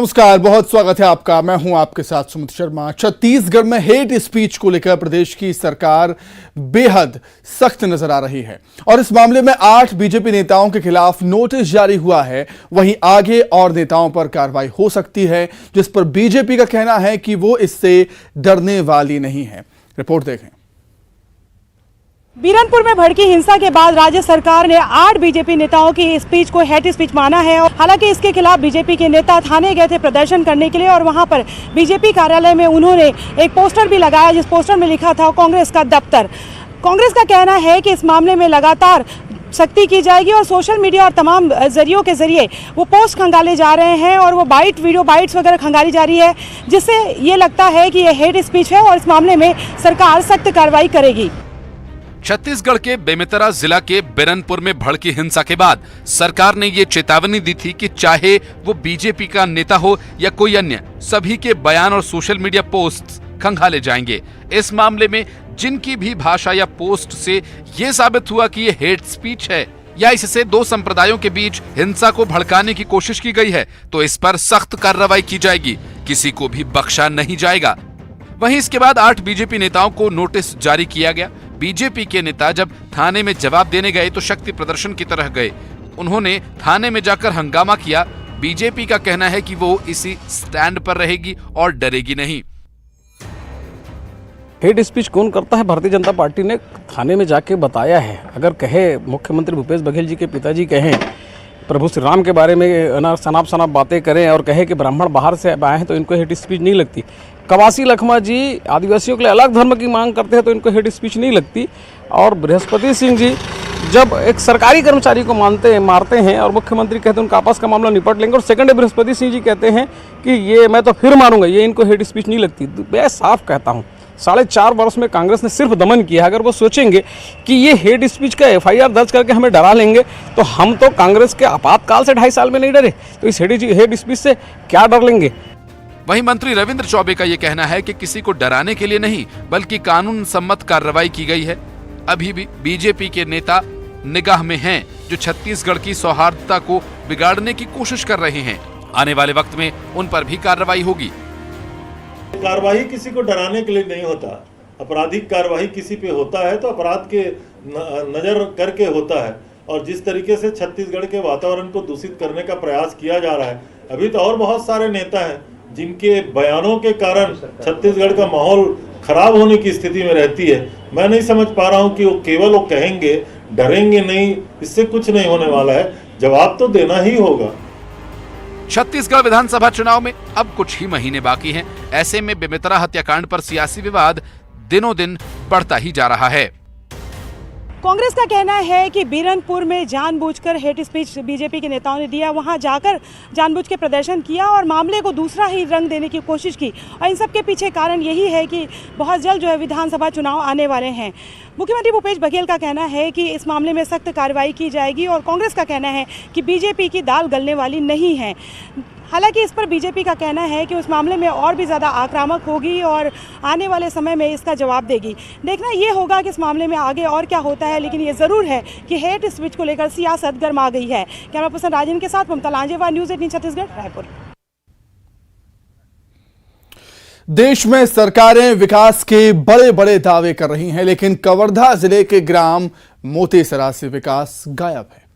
नमस्कार, बहुत स्वागत है आपका। मैं हूं आपके साथ सुमित शर्मा। छत्तीसगढ़ में हेट स्पीच को लेकर प्रदेश की सरकार बेहद सख्त नजर आ रही है और इस मामले में 8 बीजेपी नेताओं के खिलाफ नोटिस जारी हुआ है। वहीं आगे और नेताओं पर कार्रवाई हो सकती है, जिस पर बीजेपी का कहना है कि वो इससे डरने वाली नहीं है। रिपोर्ट देखें। बीरनपुर में भड़की हिंसा के बाद राज्य सरकार ने 8 बीजेपी नेताओं की स्पीच को हेट स्पीच माना है और हालांकि इसके खिलाफ बीजेपी के नेता थाने गए थे प्रदर्शन करने के लिए और वहां पर बीजेपी कार्यालय में उन्होंने एक पोस्टर भी लगाया, जिस पोस्टर में लिखा था कांग्रेस का दफ्तर। कांग्रेस का कहना है कि इस मामले में लगातार सख्ती की जाएगी और सोशल मीडिया और तमाम जरियों के जरिए वो पोस्ट खंगाले जा रहे हैं और वो वीडियो बाइट्स वगैरह खंगाली जा रही है, जिससे ये लगता है कि ये हेट स्पीच है और इस मामले में सरकार सख्त कार्रवाई करेगी। छत्तीसगढ़ के बेमेतरा जिला के बिरनपुर में भड़की हिंसा के बाद सरकार ने ये चेतावनी दी थी कि चाहे वो बीजेपी का नेता हो या कोई अन्य, सभी के बयान और सोशल मीडिया पोस्ट्स खंगाले जाएंगे। इस मामले में जिनकी भी भाषा या पोस्ट से ये साबित हुआ कि ये हेट स्पीच है या इससे दो संप्रदायों के बीच हिंसा को भड़काने की कोशिश की गई है, तो इस पर सख्त कार्रवाई की जाएगी, किसी को भी बख्शा नहीं जाएगा। वहीं इसके बाद 8 बीजेपी नेताओं को नोटिस जारी किया गया। बीजेपी के नेता जब थाने में जवाब देने गए तो शक्ति प्रदर्शन की तरह गए। उन्होंने थाने में जाकर हंगामा किया। बीजेपी का कहना है कि वो इसी स्टैंड पर रहेगी और डरेगी नहीं। हेट स्पीच कौन करता है? भारतीय जनता पार्टी ने थाने में जाके बताया है। अगर कहे मुख्यमंत्री भूपेश बघेल जी के पिताजी कहें प्रभु श्री राम के बारे में सनाप बातें करें और कहे कि ब्राह्मण बाहर से आए हैं तो इनको हेट स्पीच नहीं लगती। कवासी लखमा जी आदिवासियों के लिए अलग धर्म की मांग करते हैं तो इनको हेट स्पीच नहीं लगती। और बृहस्पति सिंह जी जब एक सरकारी कर्मचारी को मारते हैं और मुख्यमंत्री कहते हैं उनका आपस का मामला निपट लेंगे, और सेकंड बृहस्पति सिंह जी कहते हैं कि ये मैं तो फिर मारूंगा, ये इनको हेट स्पीच नहीं लगती। मैं साफ कहता हूँ 4.5 वर्ष में कांग्रेस ने सिर्फ दमन किया। अगर वो सोचेंगे कि ये हेट स्पीच का FIR दर्ज करके हमें डरा लेंगे तो हम तो कांग्रेस के आपातकाल से 2.5 साल में नहीं डरे, तो इस हेट स्पीच से क्या डर लेंगे। वहीं मंत्री रविंद्र चौबे का ये कहना है कि किसी को डराने के लिए नहीं बल्कि कानून सम्मत कार्रवाई की गई है। अभी भी बीजेपी के नेता निगाह में हैं जो छत्तीसगढ़ की सौहार्दता को बिगाड़ने की कोशिश कर रहे हैं। आने वाले वक्त में उन पर भी कार्रवाई होगी। कार्रवाई किसी को डराने के लिए नहीं होता। आपराधिक कार्रवाई किसी पे होता है तो अपराध के नजर करके होता है, और जिस तरीके से छत्तीसगढ़ के वातावरण को दूषित करने का प्रयास किया जा रहा है, अभी तो और बहुत सारे नेता हैं जिनके बयानों के कारण छत्तीसगढ़ का माहौल खराब होने की स्थिति में रहती है। मैं नहीं समझ पा रहा हूं कि वो केवल कहेंगे, डरेंगे नहीं, इससे कुछ नहीं होने वाला है। जवाब तो देना ही होगा। छत्तीसगढ़ विधानसभा चुनाव में अब कुछ ही महीने बाकी हैं। ऐसे में बेमेतरा हत्याकांड पर सियासी विवाद दिनों दिन बढ़ता ही जा रहा है। कांग्रेस का कहना है कि बीरनपुर में जानबूझकर हेट स्पीच बीजेपी के नेताओं ने दिया, वहां जाकर जानबूझ के प्रदर्शन किया और मामले को दूसरा ही रंग देने की कोशिश की, और इन सब के पीछे कारण यही है कि बहुत जल्द जो है विधानसभा चुनाव आने वाले हैं। मुख्यमंत्री भूपेश बघेल का कहना है कि इस मामले में सख्त कार्रवाई की जाएगी और कांग्रेस का कहना है कि बीजेपी की दाल गलने वाली नहीं है। हालांकि इस पर बीजेपी का कहना है कि उस मामले में और भी ज़्यादा आक्रामक होगी और आने वाले समय में इसका जवाब देगी। देखना ये होगा कि इस मामले में आगे और क्या होता है, लेकिन ये ज़रूर है कि हेट स्पीच को लेकर सियासत गर्मा गई है। कैमरा पर्सन राजन के साथ ममता लांजेवार, न्यूज़ 18 छत्तीसगढ़, रायपुर। देश में सरकारें विकास के बड़े बड़े दावे कर रही हैं, लेकिन कवर्धा जिले के ग्राम मोतेसरा से विकास गायब है।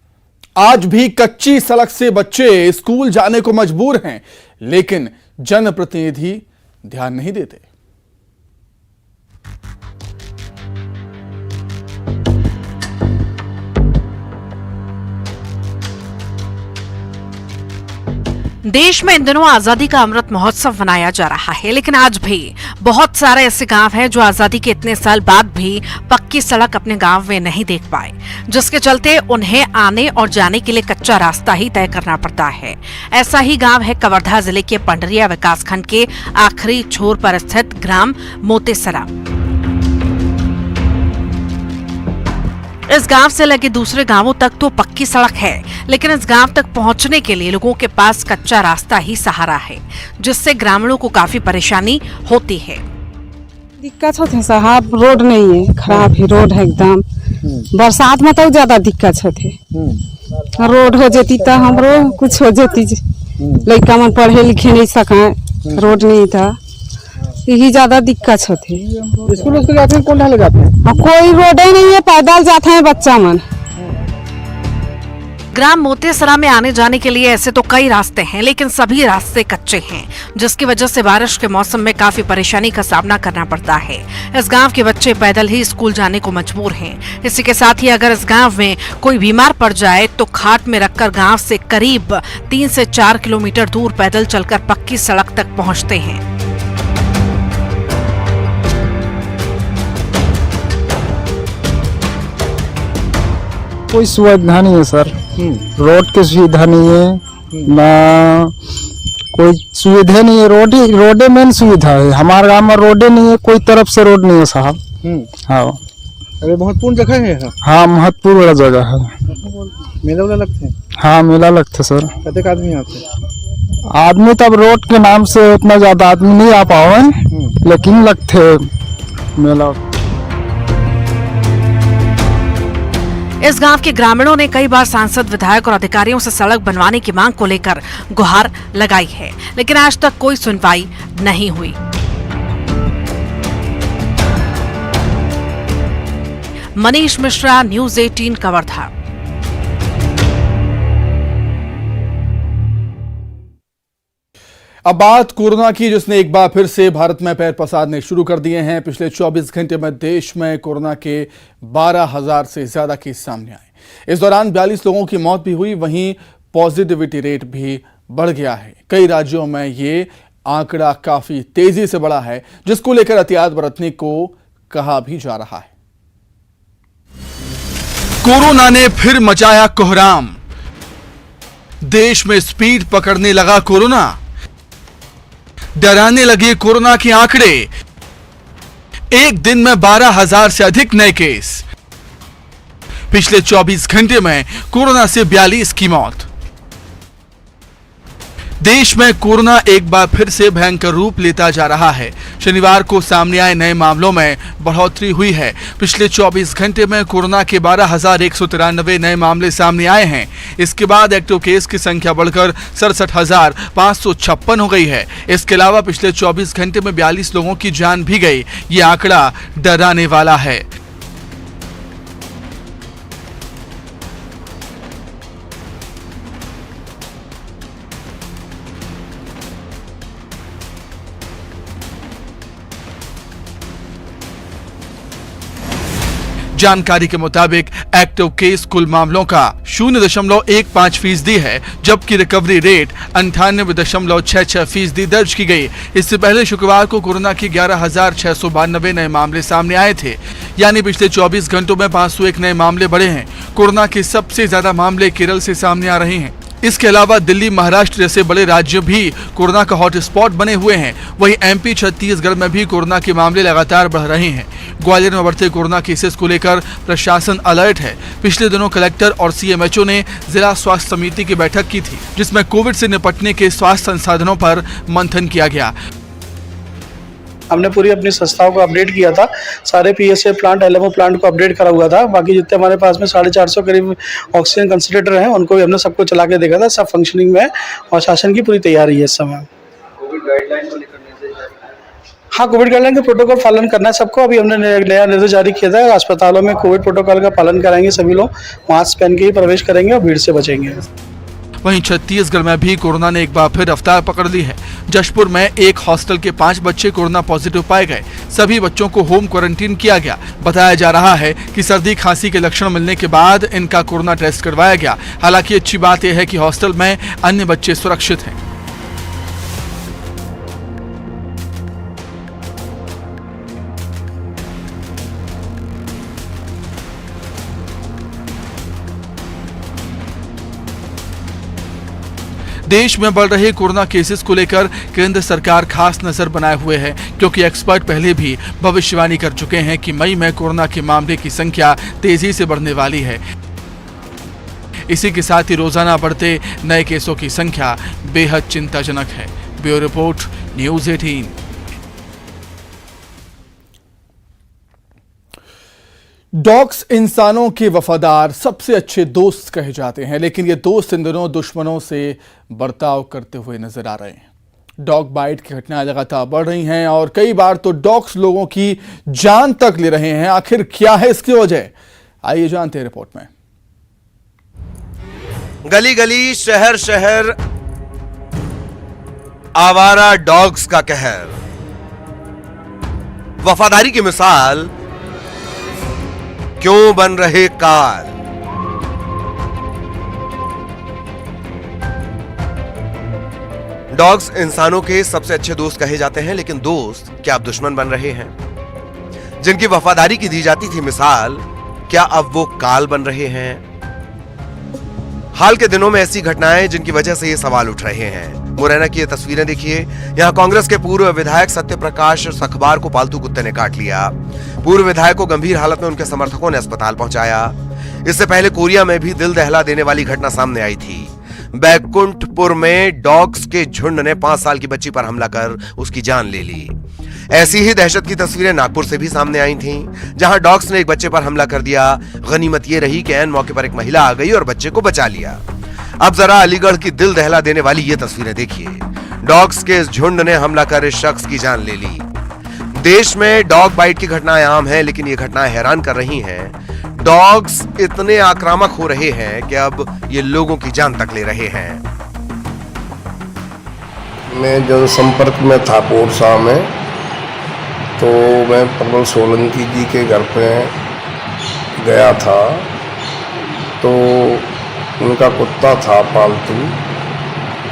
आज भी कच्ची सड़क से बच्चे स्कूल जाने को मजबूर हैं, लेकिन जनप्रतिनिधि ध्यान नहीं देते। देश में इन दिनों आजादी का अमृत महोत्सव मनाया जा रहा है, लेकिन आज भी बहुत सारे ऐसे गांव हैं जो आजादी के इतने साल बाद भी पक्की सड़क अपने गांव में नहीं देख पाए, जिसके चलते उन्हें आने और जाने के लिए कच्चा रास्ता ही तय करना पड़ता है। ऐसा ही गांव है कवर्धा जिले के पंडरिया विकासखंड के आखिरी छोर पर स्थित ग्राम मोतेसरा। इस गांव से लगे दूसरे गांवों तक तो पक्की सड़क है, लेकिन इस गांव तक पहुंचने के लिए लोगों के पास कच्चा रास्ता ही सहारा है, जिससे ग्रामीणों को काफी परेशानी होती है। दिक्कत होती है साहब, रोड नहीं है, खराब है रोड है एकदम। बरसात में तो ज्यादा दिक्कत होती है। रोड हो जाती तो हमरो कुछ हो जाती। लड़का मन पढ़े लिखे नहीं सका, रोड नहीं था, यही ज्यादा दिक्कत होती। स्कूल उसको जाते हैं कौन ढाले जाते हैं? अब कोई रोड ही नहीं है, पैदल जाते हैं बच्चा मन। ग्राम मोतेसरा में आने जाने के लिए ऐसे तो कई रास्ते हैं, लेकिन सभी रास्ते कच्चे हैं, जिसकी वजह से बारिश के मौसम में काफी परेशानी का सामना करना पड़ता है। इस गांव के बच्चे पैदल ही स्कूल जाने को मजबूर हैं। इसी के साथ ही अगर इस गांव में कोई बीमार पड़ जाए तो खाट में रखकर गांव से करीब 3 से 4 किलोमीटर दूर पैदल चलकर पक्की सड़क तक पहुंचते हैं। कोई सुविधा नहीं है सर, रोड की सुविधा नहीं है, ना कोई सुविधा नहीं है। रोडे मेन सुविधा है। हमारे गांव में रोडे नहीं है, कोई तरफ से रोड नहीं है साहब। हाँ, अरे महत्वपूर्ण जगह है। हाँ महत्वपूर्ण जगह है। मेला वाला लगते हैं? हाँ मेला लगता है सर। कितने आदमी आते? आदमी तब रोड के नाम से उतना ज्यादा आदमी नहीं आ पाओ, लेकिन लगते मेला। इस गांव के ग्रामीणों ने कई बार सांसद, विधायक और अधिकारियों से सड़क बनवाने की मांग को लेकर गुहार लगाई है, लेकिन आज तक कोई सुनवाई नहीं हुई। मनीष मिश्रा, न्यूज़ 18 कवर्धा। अब बात कोरोना की, जिसने एक बार फिर से भारत में पैर पसारने शुरू कर दिए हैं। पिछले 24 घंटे में देश में कोरोना के 12,000 से ज्यादा केस सामने आए। इस दौरान 42 लोगों की मौत भी हुई, वहीं पॉजिटिविटी रेट भी बढ़ गया है। कई राज्यों में ये आंकड़ा काफी तेजी से बढ़ा है, जिसको लेकर एहतियात बरतने को कहा भी जा रहा है। कोरोना ने फिर मचाया कोहराम, देश में स्पीड पकड़ने लगा कोरोना। डराने लगे कोरोना के आंकड़े, एक दिन में 12,000 से अधिक नए केस। पिछले 24 घंटे में कोरोना से 42 की मौत। देश में कोरोना एक बार फिर से भयंकर रूप लेता जा रहा है। शनिवार को सामने आए नए मामलों में बढ़ोतरी हुई है। पिछले 24 घंटे में कोरोना के 12,193 नए मामले सामने आए हैं। इसके बाद एक्टिव केस की संख्या बढ़कर 67,556 हो गई है। इसके अलावा पिछले 24 घंटे में 42 लोगों की जान भी गई। ये आंकड़ा डराने वाला है। जानकारी के मुताबिक एक्टिव केस कुल मामलों का 0.15% है, जबकि रिकवरी रेट 98.66% दर्ज की गई। इससे पहले शुक्रवार को कोरोना के 11,692 नए मामले सामने आए थे, यानी पिछले 24 घंटों में 501 नए मामले बढ़े हैं। कोरोना के सबसे ज्यादा मामले केरल से सामने आ रहे हैं। इसके अलावा दिल्ली, महाराष्ट्र जैसे बड़े राज्य भी कोरोना का हॉटस्पॉट बने हुए हैं। वहीं एमपी, छत्तीसगढ़ में भी कोरोना के मामले लगातार बढ़ रहे हैं। ग्वालियर में बढ़ते कोरोना केसेस को लेकर प्रशासन अलर्ट है। पिछले दिनों कलेक्टर और सीएमएचओ ने जिला स्वास्थ्य समिति की बैठक की थी, जिसमें कोविड से निपटने के स्वास्थ्य संसाधनों पर मंथन किया गया। हमने पूरी अपनी संस्थाओं को अपडेट किया था, सारे पीएसए प्लांट, एलएमओ प्लांट को अपडेट करा हुआ था। बाकी जितने हमारे पास में 450 करीब ऑक्सीजन कंसंट्रेटर हैं, उनको भी हमने सबको चला के देखा था, सब फंक्शनिंग में है और शासन की पूरी तैयारी है इस समय। कोविड गाइडलाइन को लेकर हाँ, कोविड गाइडलाइन का प्रोटोकॉल पालन करना है सबको। अभी हमने नया निर्देश जारी किया था, अस्पतालों में कोविड प्रोटोकॉल का पालन कराएंगे, सभी लोग मास्क पहन के ही प्रवेश करेंगे और भीड़ से बचेंगे। वहीं छत्तीसगढ़ में भी कोरोना ने एक बार फिर रफ्तार पकड़ ली है। जशपुर में एक हॉस्टल के 5 बच्चे कोरोना पॉजिटिव पाए गए। सभी बच्चों को होम क्वारंटीन किया गया। बताया जा रहा है कि सर्दी खांसी के लक्षण मिलने के बाद इनका कोरोना टेस्ट करवाया गया। हालांकि अच्छी बात यह है कि हॉस्टल में अन्य बच्चे सुरक्षित हैं। देश में बढ़ रहे कोरोना केसेस को लेकर केंद्र सरकार खास नजर बनाए हुए है, क्योंकि एक्सपर्ट पहले भी भविष्यवाणी कर चुके हैं कि मई में कोरोना के मामले की संख्या तेजी से बढ़ने वाली है। इसी के साथ ही रोजाना बढ़ते नए केसों की संख्या बेहद चिंताजनक है। Bureau report, news 18। डॉग्स इंसानों के वफादार सबसे अच्छे दोस्त कहे जाते हैं, लेकिन ये दोस्त इन दिनों दुश्मनों से बर्ताव करते हुए नजर आ रहे हैं। डॉग बाइट की घटनाएं लगातार बढ़ रही हैं और कई बार तो डॉग्स लोगों की जान तक ले रहे हैं। आखिर क्या है इसकी वजह, आइए जानते हैं रिपोर्ट में। गली गली, शहर शहर, आवारा डॉग्स का कहर। वफादारी की मिसाल क्यों बन रहे काल। डॉग्स इंसानों के सबसे अच्छे दोस्त कहे जाते हैं, लेकिन दोस्त क्या अब दुश्मन बन रहे हैं? जिनकी वफादारी की दी जाती थी मिसाल, क्या अब वो काल बन रहे हैं? हाल के दिनों में ऐसी घटनाएं जिनकी वजह से ये सवाल उठ रहे हैं। मुरैना की ये तस्वीरें देखिए। यहां कांग्रेस के पूर्व विधायक सत्यप्रकाश सखबार को पालतू कुत्ते ने काट लिया। पूर्व विधायक को गंभीर हालत में उनके समर्थकों ने अस्पताल पहुंचाया। इससे पहले कोरिया में भी दिल दहला देने वाली घटना सामने आई थी। बैकुंठपुर में डॉग्स के झुंड ने 5 साल की बच्ची पर हमला कर उसकी जान ले ली। ऐसी ही दहशत की तस्वीरें नागपुर से भी सामने आई थीं, जहां डॉग्स ने एक बच्चे पर हमला कर दिया। गनीमत यह रही कि ऐन मौके पर एक महिला आ गई और बच्चे को बचा लिया। अब जरा अलीगढ़ की दिल दहला देने वाली ये तस्वीरें देखिए। डॉग्स के इस झुंड ने हमला कर इस शख्स की जान ले ली। देश में डॉग बाइट की घटनाएं आम हैं, लेकिन ये घटनाएं हैरान कर रही हैं। डॉग्स इतने आक्रामक हो रहे हैं कि अब ये लोगों की जान तक ले रहे हैं। मैं जनसंपर्क में था पोरसा में, तो मैं प्रबल सोलंकी जी के घर पे गया था। तो उनका कुत्ता था पालतू,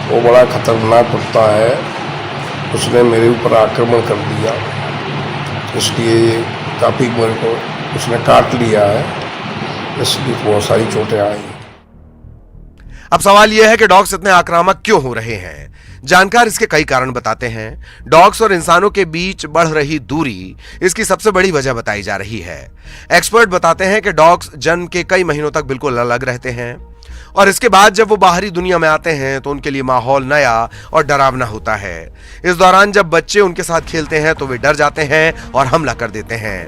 वो बड़ा खतरनाक कुत्ता है। उसने मेरे ऊपर आक्रमण कर दिया, इसलिए काफ़ी मेरे को उसने काट लिया है, इसलिए बहुत सारी चोटें आई। अब सवाल यह है कि डॉग्स इतने आक्रामक क्यों हो रहे हैं? जानकार इसके कई कारण बताते हैं। डॉग्स और इंसानों के बीच बढ़ रही दूरी इसकी सबसे बड़ी वजह बताई जा रही है। एक्सपर्ट बताते हैं कि डॉग्स जन्म के कई महीनों तक बिल्कुल अलग रहते हैं और इसके बाद जब वो बाहरी दुनिया में आते हैं तो उनके लिए माहौल नया और डरावना होता है। इस दौरान जब बच्चे उनके साथ खेलते हैं तो वे डर जाते हैं और हमला कर देते हैं।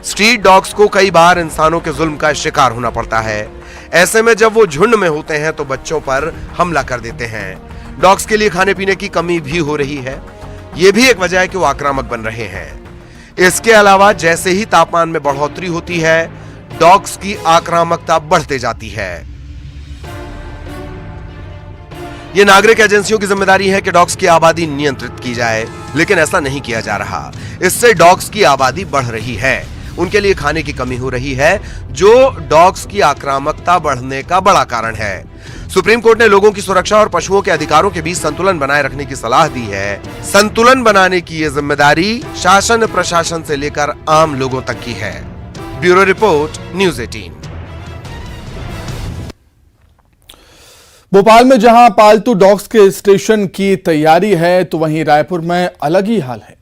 स्ट्रीट डॉग्स को कई बार इंसानों के जुल्म का शिकार होना पड़ता है। ऐसे में जब वो झुंड में होते हैं तो बच्चों पर हमला कर देते हैं। डॉग्स के लिए खाने पीने की कमी भी हो रही है। यह भी एक वजह है कि वो आक्रामक बन रहे हैं। इसके अलावा जैसे ही तापमान में बढ़ोतरी होती है, डॉग्स की आक्रामकता बढ़ते जाती है। ये नागरिक एजेंसियों की जिम्मेदारी है कि डॉग्स की आबादी नियंत्रित की जाए, लेकिन ऐसा नहीं किया जा रहा। इससे डॉग्स की आबादी बढ़ रही है। उनके लिए खाने की कमी हो रही है, जो डॉग्स की आक्रामकता बढ़ने का बड़ा कारण है। सुप्रीम कोर्ट ने लोगों की सुरक्षा और पशुओं के अधिकारों के बीच संतुलन बनाए रखने की सलाह दी है। संतुलन बनाने की यह जिम्मेदारी शासन प्रशासन से लेकर आम लोगों तक की है। Bureau report, news 18। भोपाल में जहां पालतू डॉग्स के स्टेशन की तैयारी है, तो वहीं रायपुर में अलग ही हाल है।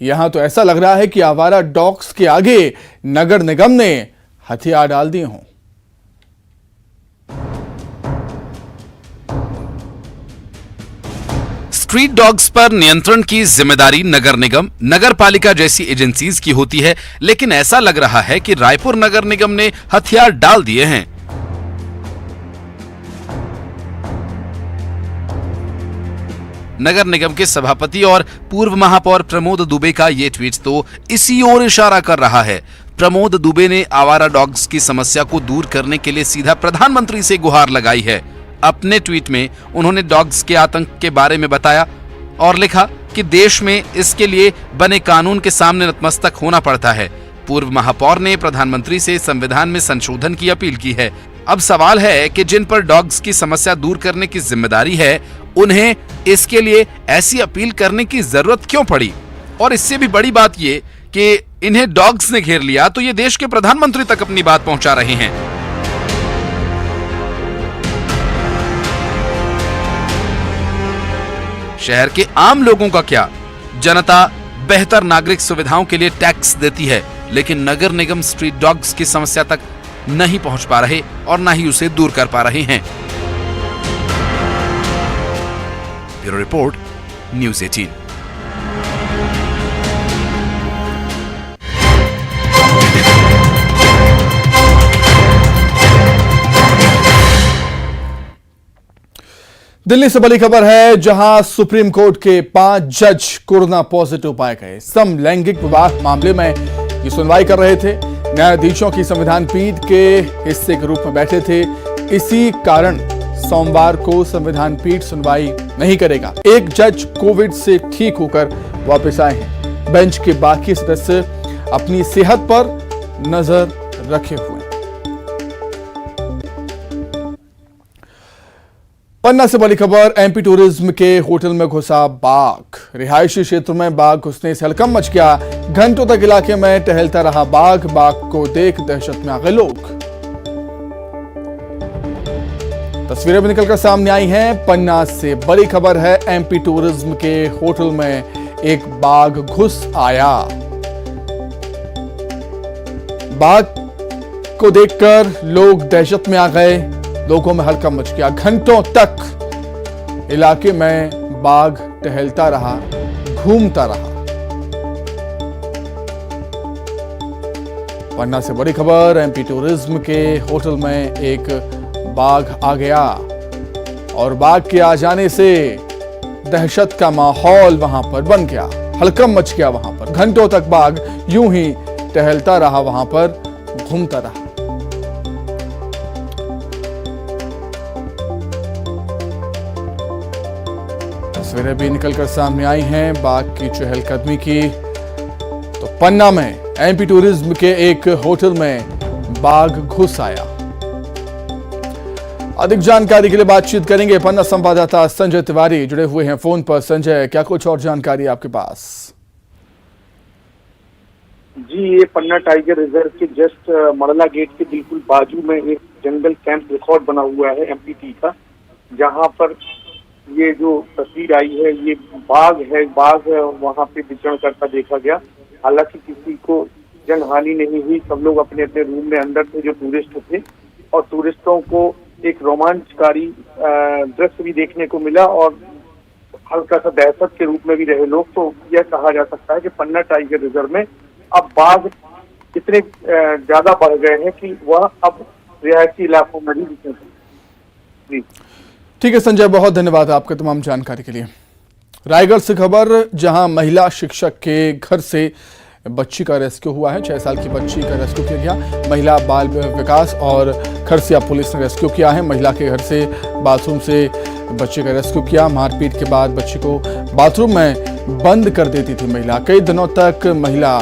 यहां तो ऐसा लग रहा है कि आवारा डॉग्स के आगे नगर निगम ने हथियार डाल दिए हों। स्ट्रीट डॉग्स पर नियंत्रण की जिम्मेदारी नगर निगम, नगर पालिका जैसी एजेंसीज की होती है, लेकिन ऐसा लग रहा है कि रायपुर नगर निगम ने हथियार डाल दिए हैं। नगर निगम के सभापति और पूर्व महापौर प्रमोद दुबे का ये ट्वीट तो इसी ओर इशारा कर रहा है। प्रमोद दुबे ने आवारा डॉग्स की समस्या को दूर करने के लिए सीधा प्रधानमंत्री से गुहार लगाई है। अपने ट्वीट में उन्होंने डॉग्स के आतंक के बारे में बताया और लिखा कि देश में इसके लिए बने कानून के सामने नतमस्तक होना पड़ता है। पूर्व महापौर ने प्रधानमंत्री से संविधान में संशोधन की अपील की है। अब सवाल है कि जिन पर डॉग्स की समस्या दूर करने की जिम्मेदारी है, उन्हें इसके लिए ऐसी अपील करने की जरूरत क्यों पड़ी? और इससे भी बड़ी बात ये कि इन्हें डॉग्स ने घेर लिया तो ये देश के प्रधानमंत्री तक अपनी बात पहुंचा रहे हैं। शहर के आम लोगों का क्या? जनता बेहतर नागरिक सुविधाओं के लिए टैक्स देती है, लेकिन नगर निगम स्ट्रीट डॉग्स की समस्या तक नहीं पहुंच पा रहे और ना ही उसे दूर कर पा रहे हैं। Bureau report, news 18। दिल्ली से बड़ी खबर है, जहां सुप्रीम कोर्ट के 5 जज कोरोना पॉजिटिव पाए गए। समलैंगिक विवाह मामले में ये सुनवाई कर रहे थे। न्यायाधीशों की संविधान पीठ के हिस्से के रूप में बैठे थे। इसी कारण सोमवार को संविधान पीठ सुनवाई नहीं करेगा। एक जज कोविड से ठीक होकर वापस आए हैं। बेंच के बाकी सदस्य अपनी सेहत पर नजर रखे हुए हैं। पन्ना से बड़ी खबर, एमपी टूरिज्म के होटल में घुसा बाघ। रिहायशी क्षेत्र में बाघ घुसने से हड़कंप मच गया। घंटों तक इलाके में टहलता रहा बाघ। बाघ को देख दहशत में आ गए लोग। तस्वीरें भी निकलकर सामने आई हैं। पन्ना से बड़ी खबर है, एमपी टूरिज्म के होटल में एक बाघ घुस आया। बाघ को देखकर लोग दहशत में आ गए। लोगों में हड़कंप मच गया। घंटों तक इलाके में बाघ टहलता रहा, घूमता रहा। पन्ना से बड़ी खबर, एमपी टूरिज्म के होटल में एक बाघ आ गया और बाघ के आ जाने से दहशत का माहौल वहां पर बन गया। हड़कंप मच गया वहां पर। घंटों तक बाघ यूं ही टहलता रहा, वहां पर घूमता रहा। तस्वीरें भी निकलकर सामने आई हैं बाघ की चहलकदमी की। तो पन्ना में एमपी टूरिज्म के एक होटल में बाघ घुस आया। अधिक जानकारी के लिए बातचीत करेंगे पन्ना संवाददाता संजय तिवारी जुड़े हुए हैं फोन पर। संजय, क्या कुछ और जानकारी आपके पास? जी, ये पन्ना टाइगर रिजर्व के जस्ट मरला गेट के बिल्कुल बाजू में एक जंगल कैंप रिकॉर्ड बना हुआ है एमपीटी का, जहां पर ये जो तस्वीर आई है ये बाघ है वहां पे विचरण करता देखा गया। हालांकि किसी को जनहानि नहीं हुई। सब लोग अपने अपने रूम में अंदर थे जो टूरिस्ट थे, और टूरिस्टों को एक रोमांचकारी दृश्य भी देखने को मिला और हल्का सा दहशत के रूप में भी रहे लोग। तो यह कहा जा सकता है कि पन्ना टाइगर रिजर्व में अब बाघ इतने ज्यादा बढ़ गए हैं कि वह अब रिहायशी इलाकों में भी दिखते हैं। जी ठीक है संजय, बहुत धन्यवाद आपके तमाम जानकारी के लिए। रायगढ़ से खबर, जहां महिला शिक्षक के घर से बच्ची का रेस्क्यू हुआ है। 6 साल की बच्ची का रेस्क्यू किया गया। महिला बाल विकास और खरसिया पुलिस ने रेस्क्यू किया है। महिला के घर से बाथरूम से बच्चे का रेस्क्यू किया। मारपीट के बाद बच्ची को बाथरूम में बंद कर देती थी महिला। कई दिनों तक महिला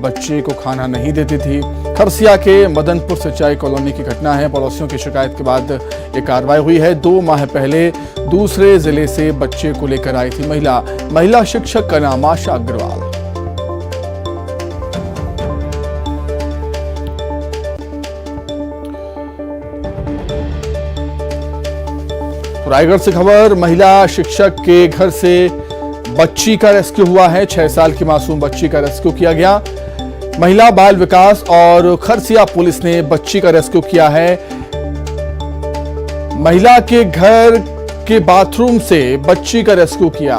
बच्चे को खाना नहीं देती थी। खरसिया के मदनपुर सिंचाई कॉलोनी की घटना है। पड़ोसियों की शिकायत के बाद ये कार्रवाई हुई है। 2 माह पहले दूसरे जिले से बच्चे को लेकर आई थी महिला शिक्षक का नाम आशा अग्रवाल। रायगढ़ से खबर, महिला शिक्षक के घर से बच्ची का रेस्क्यू हुआ है। 6 साल की मासूम बच्ची का रेस्क्यू किया गया। महिला बाल विकास और खरसिया पुलिस ने बच्ची का रेस्क्यू किया है। महिला के घर के बाथरूम से बच्ची का रेस्क्यू किया।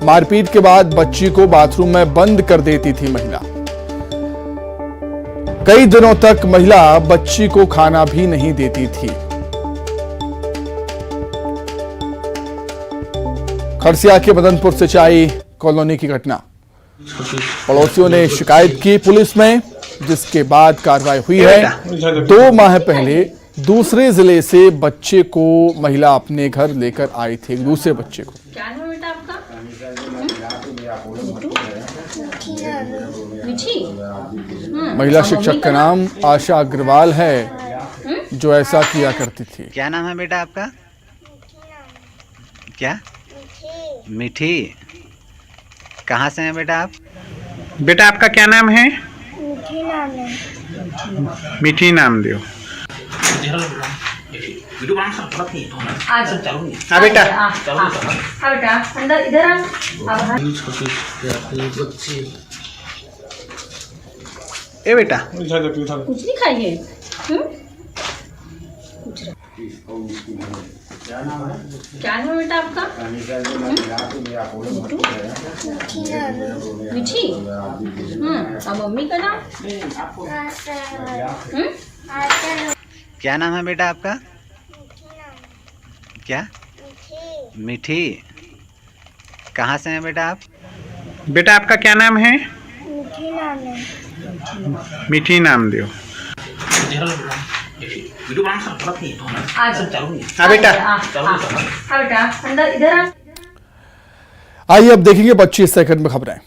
मारपीट के बाद बच्ची को बाथरूम में बंद कर देती थी महिला। कई दिनों तक महिला बच्ची को खाना भी नहीं देती थी। खरसिया के मदनपुर सिंचाई कॉलोनी की घटना। पड़ोसियों ने शिकायत की पुलिस में, जिसके बाद कार्रवाई हुई है। 2 माह पहले दूसरे जिले से बच्चे को महिला अपने घर लेकर आई थी, एक दूसरे बच्चे को। क्या नाम है बेटा आपका? महिला शिक्षक का नाम आशा अग्रवाल है, जो ऐसा किया करती थी। क्या नाम है बेटा आपका? क्या? मीठी। कहाँ से हैं बेटा आप? बेटा आपका क्या नाम है? मीठी नाम है। मीठी नाम दियो। हाँ बेटा, हाँ बेटा, अंदर इधर आ। ए बेटा, कुछ नहीं खाई है? क्या नाम है बेटा आपका? मीठी। और मम्मी का नाम? क्या नाम है बेटा आपका? क्या? मीठी कहाँ से हैं बेटा आप? बेटा आपका क्या नाम है? मीठी नाम है। मीठी नाम दियो। हाँ बेटा हाँ बेटा अंदर इधर आ। आइए अब देखेंगे 25 सेकंड में खबरें।